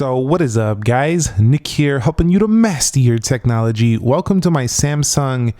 So what is up, guys? Nick here, helping you to master your technology. Welcome to my Samsung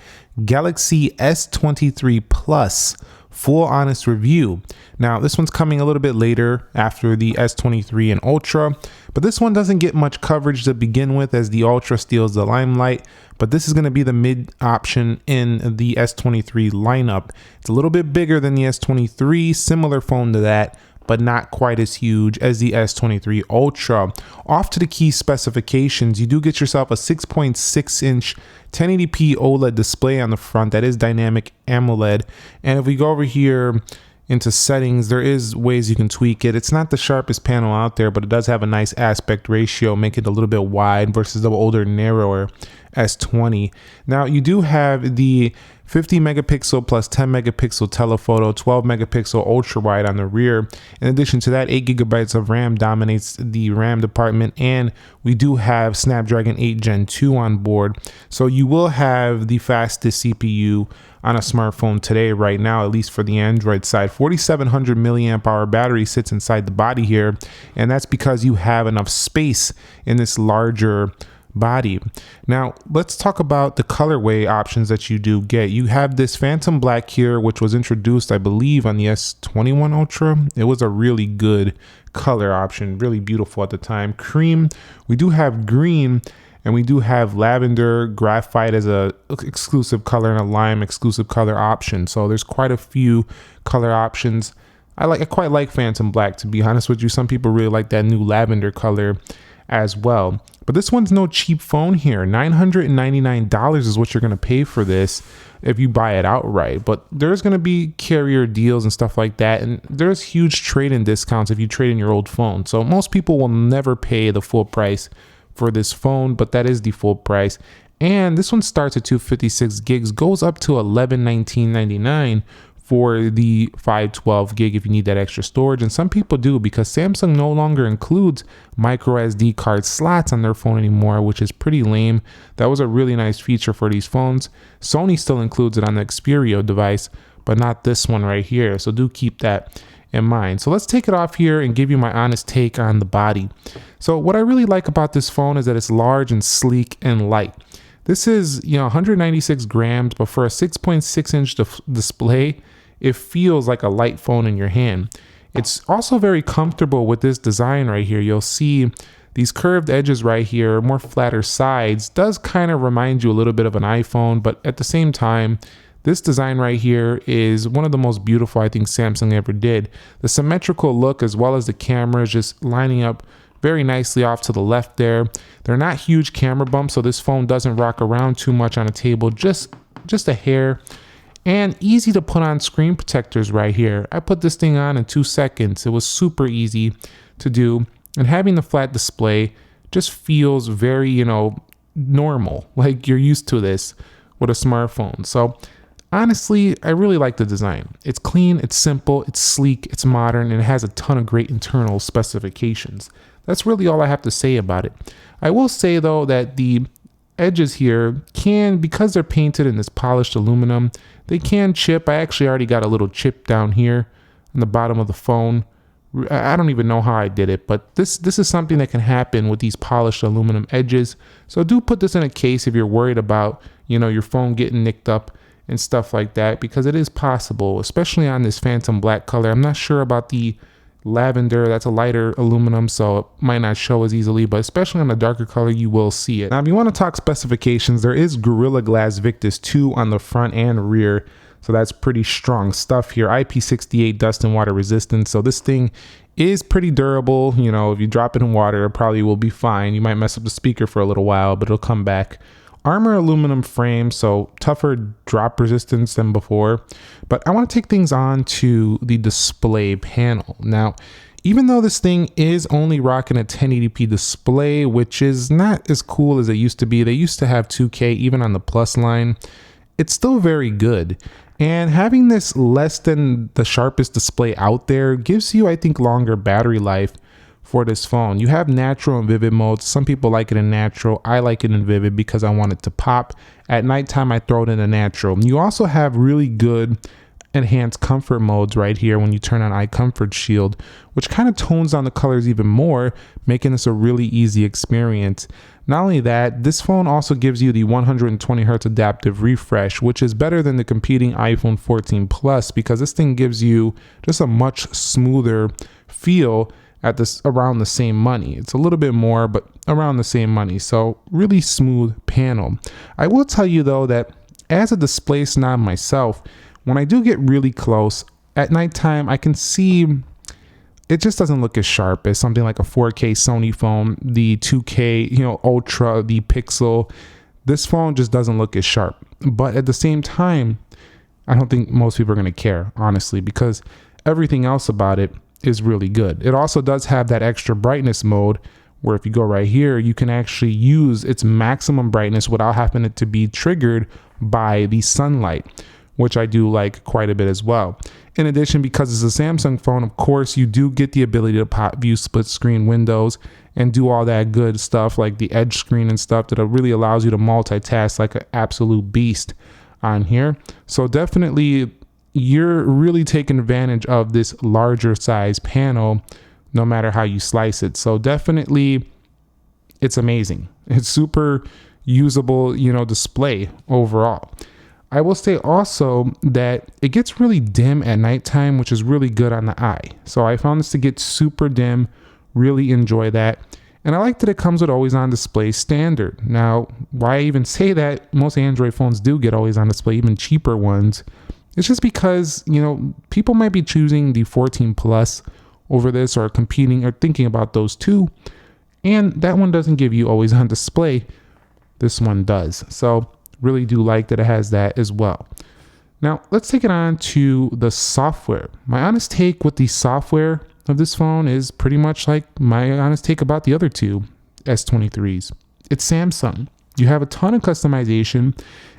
Galaxy S23 Plus full honest review. Now this one's coming a little bit later after the S23 and Ultra, but this one doesn't get much coverage to begin with as the Ultra steals the limelight, but this is going to be the mid option in the S23 lineup. It's a little bit bigger than the S23, similar phone to that, but not quite as huge as the S23 Ultra. Off to the key specifications, you do get yourself a 6.6-inch 1080p OLED display on the front that is dynamic AMOLED. And if we go over here into settings, there is ways you can tweak it. It's not the sharpest panel out there, but it does have a nice aspect ratio, make it a little bit wide versus the older, narrower S20. Now you do have the 50 megapixel plus 10 megapixel telephoto, 12 megapixel ultra wide on the rear. In addition to that, 8 gigabytes of RAM dominates the RAM department, and we do have Snapdragon 8 Gen 2 on board. So you will have the fastest CPU on a smartphone today right now, at least for the Android side. 4700 milliamp hour battery sits inside the body here, and that's because you have enough space in this larger body. Now let's talk about the colorway options that you do get. You have this Phantom Black here, which was introduced, I believe, on the S21 Ultra. It was a really good color option, really beautiful at the time. Cream, we do have green, and we do have lavender, graphite as a exclusive color, and a lime exclusive color option. So there's quite a few color options. I quite like Phantom Black, to be honest with you. Some people really like that new lavender color as well. But this one's no cheap phone here. $999 is what you're going to pay for this if you buy it outright. But there's going to be carrier deals and stuff like that. And there's huge trade-in discounts if you trade in your old phone. So most people will never pay the full price for this phone, but that is the full price. And this one starts at 256 gigs, goes up to $1119.99 for the 512 gig if you need that extra storage. And some people do, because Samsung no longer includes micro SD card slots on their phone anymore, which is pretty lame. That was a really nice feature for these phones. Sony still includes it on the Xperia device, but not this one right here. So do keep that in mind. So let's take it off here and give you my honest take on the body. So what I really like about this phone is that it's large and sleek and light. This is, 196 grams, but for a 6.6-inch display, it feels like a light phone in your hand. It's also very comfortable with this design right here. You'll see these curved edges right here, more flatter sides, does kind of remind you a little bit of an iPhone, but at the same time, this design right here is one of the most beautiful I think Samsung ever did. The symmetrical look, as well as the camera, is just lining up very nicely off to the left there. They're not huge camera bumps, so this phone doesn't rock around too much on a table, just a hair. And easy to put on screen protectors right here. I put this thing on in 2 seconds. It was super easy to do. And having the flat display just feels very, normal. Like you're used to this with a smartphone. So honestly, I really like the design. It's clean, it's simple, it's sleek, it's modern, and it has a ton of great internal specifications. That's really all I have to say about it. I will say though that the edges here can, because they're painted in this polished aluminum, they can chip. I actually already got a little chip down here on the bottom of the phone. I don't even know how I did it, but this is something that can happen with these polished aluminum edges. So do put this in a case if you're worried about, your phone getting nicked up and stuff like that, because it is possible, especially on this Phantom Black color. I'm not sure about the lavender. That's a lighter aluminum, so it might not show as easily, but especially on the darker color, you will see it. Now, if you want to talk specifications, there is Gorilla Glass Victus 2 on the front and rear, so that's pretty strong stuff here. IP68 dust and water resistance, so this thing is pretty durable. If you drop it in water, it probably will be fine. You might mess up the speaker for a little while, but it'll come back. Armor aluminum frame, so tougher drop resistance than before. But I want to take things on to the display panel. Now, even though this thing is only rocking a 1080p display, which is not as cool as it used to be, they used to have 2K even on the Plus line, it's still very good. And having this less than the sharpest display out there gives you, I think, longer battery life for this phone. You have natural and vivid modes. Some people like it in natural. I like it in vivid because I want it to pop. At nighttime, I throw it in a natural. You also have really good enhanced comfort modes right here when you turn on eye comfort shield, which kind of tones down the colors even more, making this a really easy experience. Not only that, this phone also gives you the 120 Hz adaptive refresh, which is better than the competing iPhone 14 Plus because this thing gives you just a much smoother feel at this around the same money. It's a little bit more, but around the same money. So really smooth panel. I will tell you though that as a display snob myself, when I do get really close at nighttime, I can see it just doesn't look as sharp as something like a 4K Sony phone, the 2K, Ultra, the Pixel. This phone just doesn't look as sharp. But at the same time, I don't think most people are going to care, honestly, because everything else about it is really good. It also does have that extra brightness mode where if you go right here, you can actually use its maximum brightness without having it to be triggered by the sunlight, which I do like quite a bit as well. In addition, because it's a Samsung phone, of course, you do get the ability to pop view split screen windows and do all that good stuff like the edge screen and stuff that really allows you to multitask like an absolute beast on here. So definitely you're really taking advantage of this larger size panel no matter how you slice it. So definitely it's amazing. It's super usable, display overall. I will say also that it gets really dim at nighttime, which is really good on the eye. So I found this to get super dim, really enjoy that. And I like that it comes with always on display standard. Now, why I even say that, most Android phones do get always on display, even cheaper ones. It's just because, people might be choosing the 14 Plus over this or competing or thinking about those two. And that one doesn't give you always on display. This one does. So really do like that it has that as well. Now let's take it on to the software. My honest take with the software of this phone is pretty much like my honest take about the other two S23s. It's Samsung. You have a ton of customization.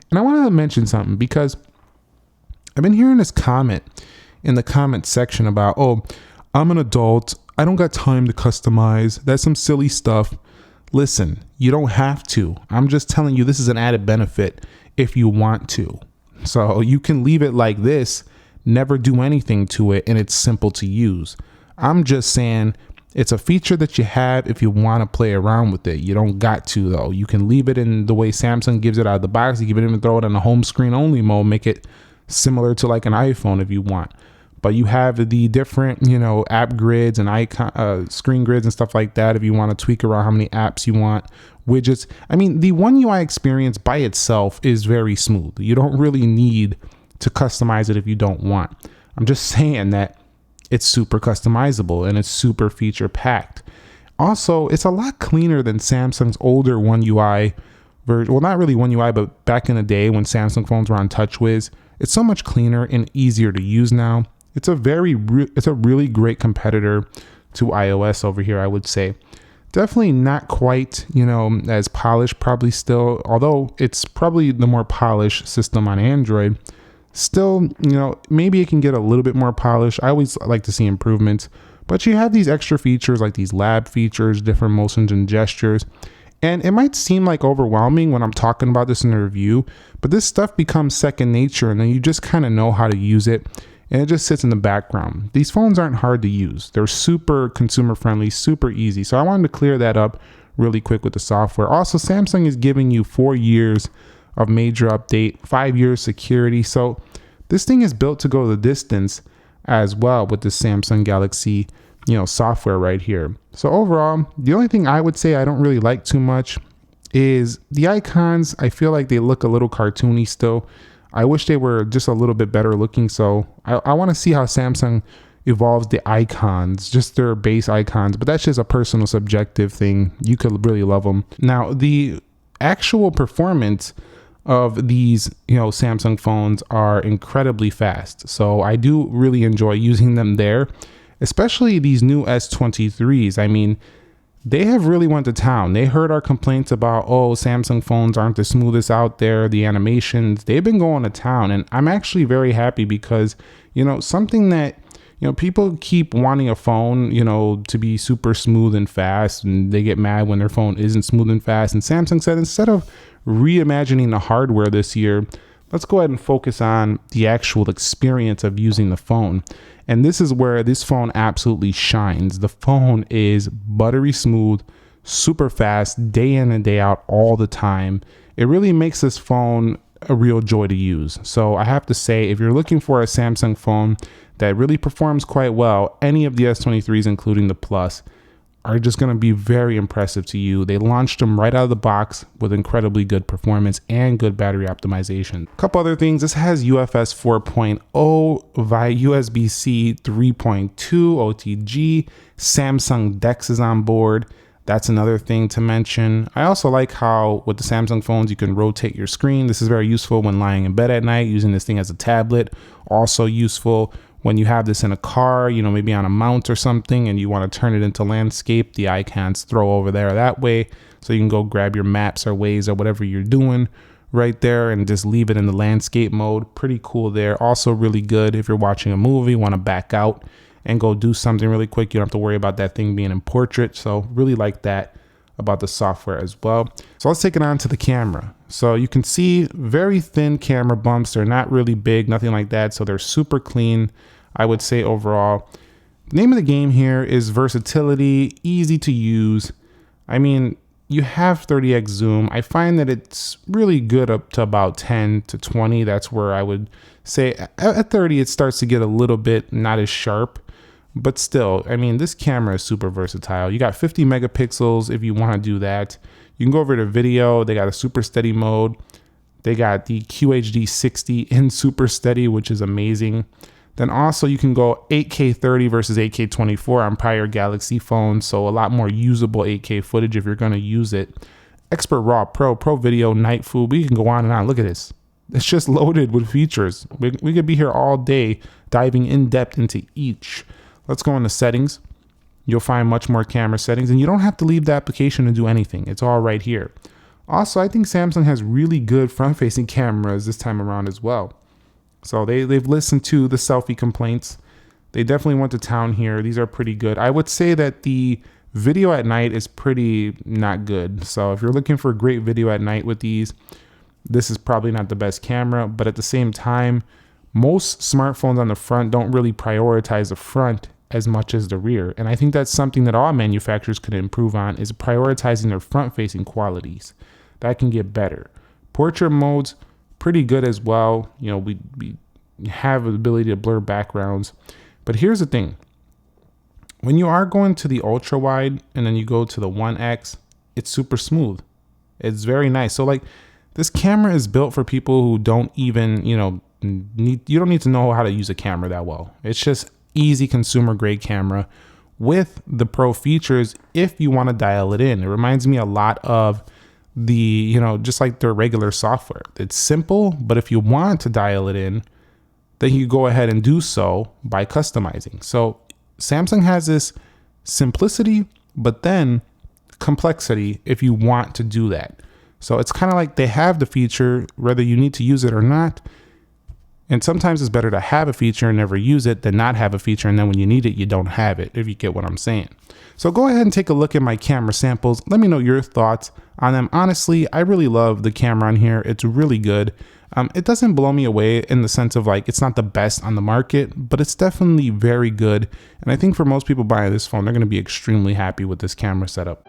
And I want to mention something because I've been hearing this comment in the comment section about, oh, I'm an adult. I don't got time to customize. That's some silly stuff. Listen, you don't have to. I'm just telling you this is an added benefit if you want to. So you can leave it like this, never do anything to it, and it's simple to use. I'm just saying it's a feature that you have if you want to play around with it. You don't got to, though. You can leave it in the way Samsung gives it out of the box. You can even throw it on the home screen only mode, make it similar to like an iPhone if you want. But you have the different, app grids and icon, screen grids and stuff like that if you want to tweak around how many apps you want, widgets. I mean, the One UI experience by itself is very smooth. You don't really need to customize it if you don't want. I'm just saying that it's super customizable and it's super feature packed. Also, it's a lot cleaner than Samsung's older One UI version. Well, not really One UI, but back in the day when Samsung phones were on TouchWiz, it's so much cleaner and easier to use now. It's a really great competitor to iOS over here, I would say. Definitely not quite, as polished probably still, although it's probably the more polished system on Android. Still, maybe it can get a little bit more polished. I always like to see improvements, but you have these extra features like these lab features, different motions and gestures. And it might seem like overwhelming when I'm talking about this in a review, but this stuff becomes second nature and then you just kind of know how to use it. And it just sits in the background. These phones aren't hard to use. They're super consumer friendly, super easy. So I wanted to clear that up really quick with the software. Also, Samsung is giving you 4 years of major update, 5 years security. So this thing is built to go the distance as well with the Samsung Galaxy, software right here. So overall, the only thing I would say I don't really like too much is the icons. I feel like they look a little cartoony still. I wish they were just a little bit better looking. So I want to see how Samsung evolves the icons, just their base icons. But that's just a personal subjective thing. You could really love them. Now, the actual performance of these, Samsung phones are incredibly fast. So I do really enjoy using them there, especially these new S23s. I mean, they have really went to town. They heard our complaints about, oh, Samsung phones aren't the smoothest out there, the animations. They've been going to town. And I'm actually very happy because, something that, people keep wanting a phone, to be super smooth and fast. And they get mad when their phone isn't smooth and fast. And Samsung said, instead of reimagining the hardware this year, let's go ahead and focus on the actual experience of using the phone. And this is where this phone absolutely shines. The phone is buttery smooth, super fast, day in and day out, all the time. It really makes this phone a real joy to use. So I have to say, if you're looking for a Samsung phone that really performs quite well, any of the S23s, including the Plus, are just going to be very impressive to you. They launched them right out of the box with incredibly good performance and good battery optimization. A couple other things, this has UFS 4.0 via USB-C 3.2 OTG. Samsung DeX is on board. That's another thing to mention. I also like how with the Samsung phones, you can rotate your screen. This is very useful when lying in bed at night, using this thing as a tablet. Also useful when you have this in a car, you know, maybe on a mount or something, and you want to turn it into landscape, the icons throw over there that way. So you can go grab your maps or Waze or whatever you're doing right there and just leave it in the landscape mode. Pretty cool there. Also really good if you're watching a movie, want to back out and go do something really quick. You don't have to worry about that thing being in portrait. So really like that about the software as well. So let's take it on to the camera. So you can see very thin camera bumps. They're not really big, nothing like that. So they're super clean, I would say overall. The name of the game here is versatility, easy to use. I mean, you have 30x zoom. I find that it's really good up to about 10 to 20. That's where I would say at 30, it starts to get a little bit not as sharp. But still, I mean, this camera is super versatile. You got 50 megapixels if you want to do that. You can go over to video. They got a super steady mode. They got the QHD 60 in super steady, which is amazing. Then also you can go 8K 30 versus 8K 24 on prior Galaxy phones. So a lot more usable 8K footage if you're going to use it. Expert RAW, Pro Video, Night Food. We can go on and on. Look at this. It's just loaded with features. We could be here all day diving in depth into each. Let's go into settings. You'll find much more camera settings, and you don't have to leave the application to do anything. It's all right here. Also, I think Samsung has really good front-facing cameras this time around as well. So they've listened to the selfie complaints. They definitely went to town here. These are pretty good. I would say that the video at night is pretty not good. So if you're looking for great video at night with these, this is probably not the best camera. But at the same time, most smartphones on the front don't really prioritize the front as much as the rear. And I think that's something that all manufacturers could improve on, is prioritizing their front-facing qualities. That can get better. Portrait mode's pretty good as well. You know, we have the ability to blur backgrounds. But here's the thing. When you are going to the ultra wide and then you go to the 1X, it's super smooth. It's very nice. So like, this camera is built for people who don't even, you don't need to know how to use a camera that well. It's just easy consumer grade camera with the pro features if you want to dial it in. It reminds me a lot of the, just like their regular software. It's simple, but if you want to dial it in, then you go ahead and do so by customizing. So Samsung has this simplicity, but then complexity if you want to do that. So it's kind of like they have the feature, whether you need to use it or not. And sometimes it's better to have a feature and never use it than not have a feature, and then when you need it, you don't have it, if you get what I'm saying. So go ahead and take a look at my camera samples. Let me know your thoughts on them. Honestly, I really love the camera on here. It's really good. It doesn't blow me away in the sense of like, it's not the best on the market, but it's definitely very good. And I think for most people buying this phone, they're going to be extremely happy with this camera setup.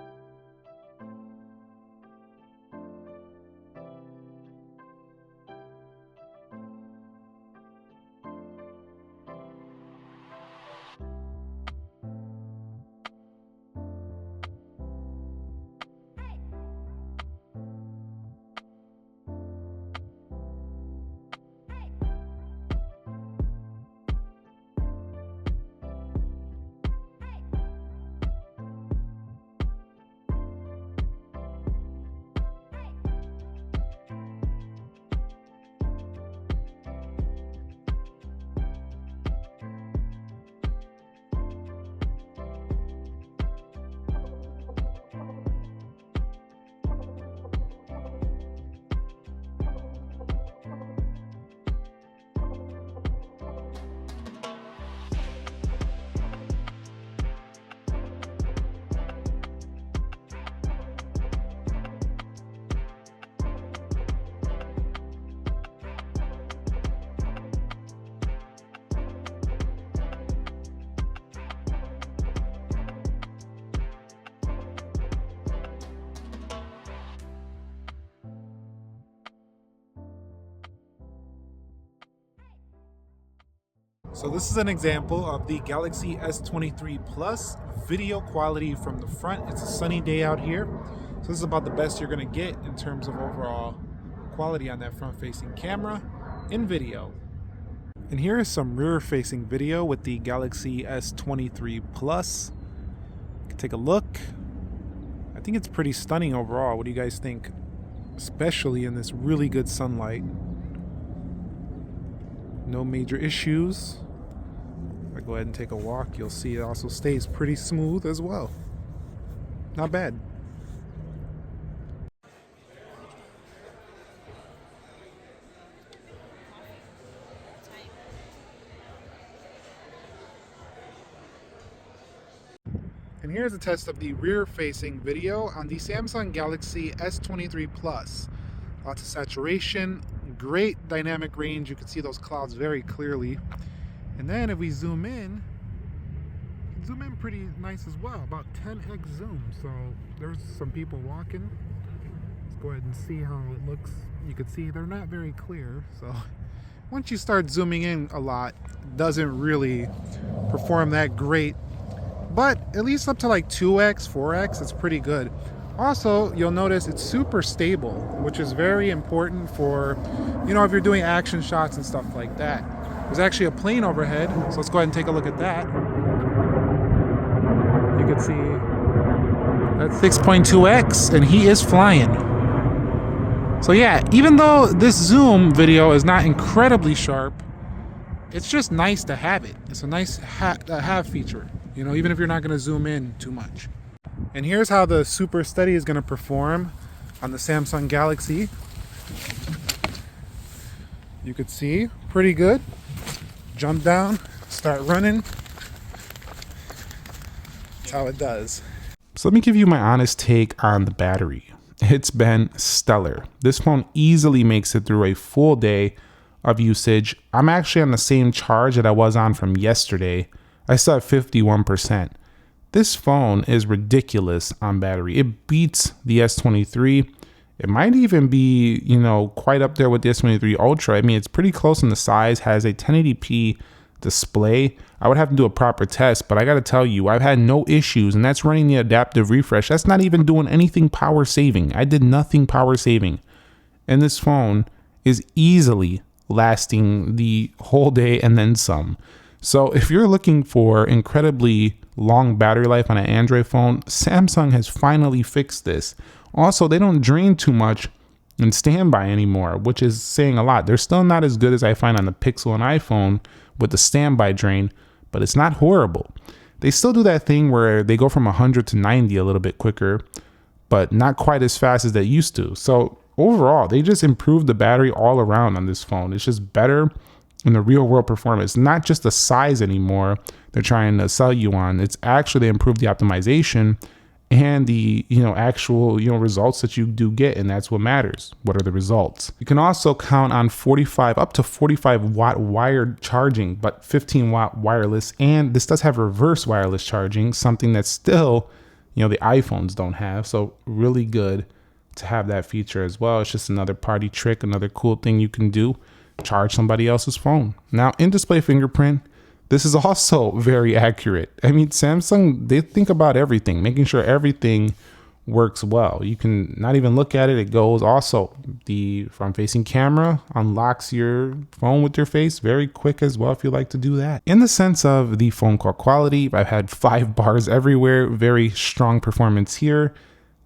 So this is an example of the Galaxy S23 Plus video quality from the front. It's a sunny day out here. So this is about the best you're gonna get in terms of overall quality on that front-facing camera in video. And here is some rear-facing video with the Galaxy S23 Plus. You can take a look. I think it's pretty stunning overall. What do you guys think? Especially in this really good sunlight. No major issues. If I go ahead and take a walk, you'll see it also stays pretty smooth as well. Not bad. And here's a test of the rear-facing video on the Samsung Galaxy S23 Plus. Lots of saturation, great dynamic range. You can see those clouds very clearly. And then if we zoom in pretty nice as well, about 10x zoom. So there's some people walking. Let's go ahead and see how it looks. You can see they're not very clear. So once you start zooming in a lot, it doesn't really perform that great. But at least up to like 2x, 4x, it's pretty good. Also, you'll notice it's super stable, which is very important for, if you're doing action shots and stuff like that. There's actually a plane overhead, so let's go ahead and take a look at that. You can see that's 6.2x, and he is flying. So yeah, even though this zoom video is not incredibly sharp, it's just nice to have it. It's a nice have feature, even if you're not going to zoom in too much. And here's how the Super Steady is going to perform on the Samsung Galaxy. You could see, pretty good. Jump down, start running. That's how it does. So let me give you my honest take on the battery. It's been stellar. This phone easily makes it through a full day of usage. I'm actually on the same charge that I was on from yesterday. I still have 51%. This phone is ridiculous on battery. It beats the S23. It might even be, quite up there with the S23 Ultra. I mean, it's pretty close in the size, has a 1080p display. I would have to do a proper test, but I got to tell you, I've had no issues, and that's running the adaptive refresh. That's not even doing anything power saving. I did nothing power saving. And this phone is easily lasting the whole day and then some. So if you're looking for incredibly long battery life on an Android phone, Samsung has finally fixed this. Also, they don't drain too much in standby anymore, which is saying a lot. They're still not as good as I find on the Pixel and iPhone with the standby drain, but it's not horrible. They still do that thing where they go from 100 to 90 a little bit quicker, but not quite as fast as they used to. So overall, they just improved the battery all around on this phone. It's just better in the real world performance, not just the size anymore they're trying to sell you on. It's actually they improved the optimization and the actual results that you do get, and that's what matters. What are the results? You can also count on up to 45 watt wired charging, but 15 watt wireless, and this does have reverse wireless charging, something that still the iPhones don't have. So really good to have that feature as well. It's just another party trick, another cool thing you can do. Charge somebody else's phone. Now, in-display fingerprint, this is also very accurate. I mean, Samsung, they think about everything, making sure everything works well. You can not even look at it. It goes. Also, the front-facing camera unlocks your phone with your face very quick as well if you like to do that. In the sense of the phone call quality, I've had 5 bars everywhere. Very strong performance here.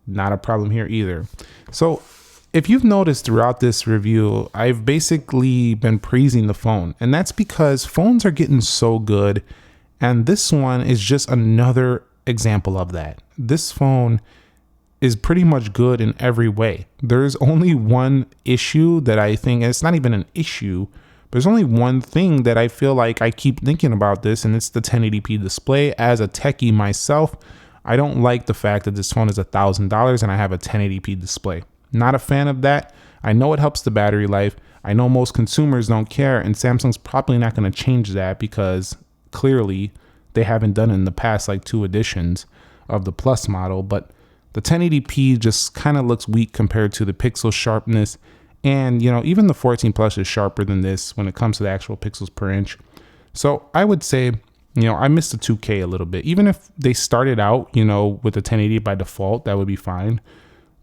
Not a problem here either. So if you've noticed throughout this review, I've basically been praising the phone, and that's because phones are getting so good, and this one is just another example of that. This phone is pretty much good in every way. There's only one issue that I think, and it's not even an issue, but there's only one thing that I feel like I keep thinking about this, and it's the 1080p display. As a techie myself, I don't like the fact that this phone is $1,000 and I have a 1080p display. Not a fan of that. I know it helps the battery life. I know most consumers don't care, and Samsung's probably not going to change that because clearly they haven't done it in the past like 2 editions of the Plus model. But the 1080p just kind of looks weak compared to the pixel sharpness, and even the 14 Plus is sharper than this when it comes to the actual pixels per inch. So I would say, I missed the 2K a little bit. Even if they started out, with the 1080 by default, that would be fine.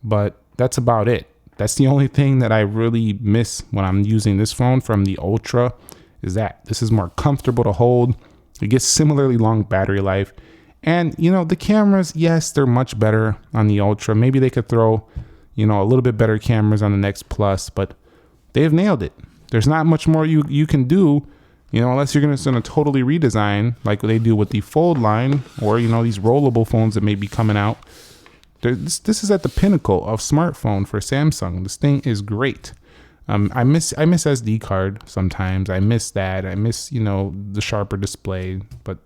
But that's about it. That's the only thing that I really miss when I'm using this phone from the Ultra, is that this is more comfortable to hold. It gets similarly long battery life. And, the cameras, yes, they're much better on the Ultra. Maybe they could throw, a little bit better cameras on the Next Plus, but they've nailed it. There's not much more you can do, unless you're going to totally redesign like they do with the Fold line or, these rollable phones that may be coming out. This is at the pinnacle of smartphone for Samsung. This thing is great. I miss SD card sometimes. I miss that. I miss, the sharper display, but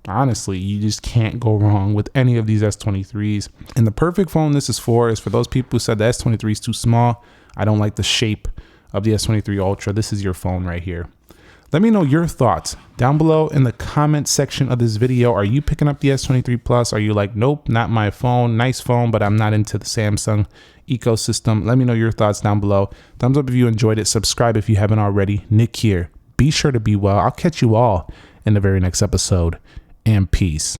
honestly, you just can't go wrong with any of these S23s. And the perfect phone this is for those people who said the S23 is too small. I don't like the shape of the S23 Ultra. This is your phone right here. Let me know your thoughts down below in the comment section of this video. Are you picking up the S23 Plus? Are you like, nope, not my phone, nice phone, but I'm not into the Samsung ecosystem? Let me know your thoughts down below. Thumbs up if you enjoyed it. Subscribe if you haven't already. Nick here. Be sure to be well. I'll catch you all in the very next episode, and peace.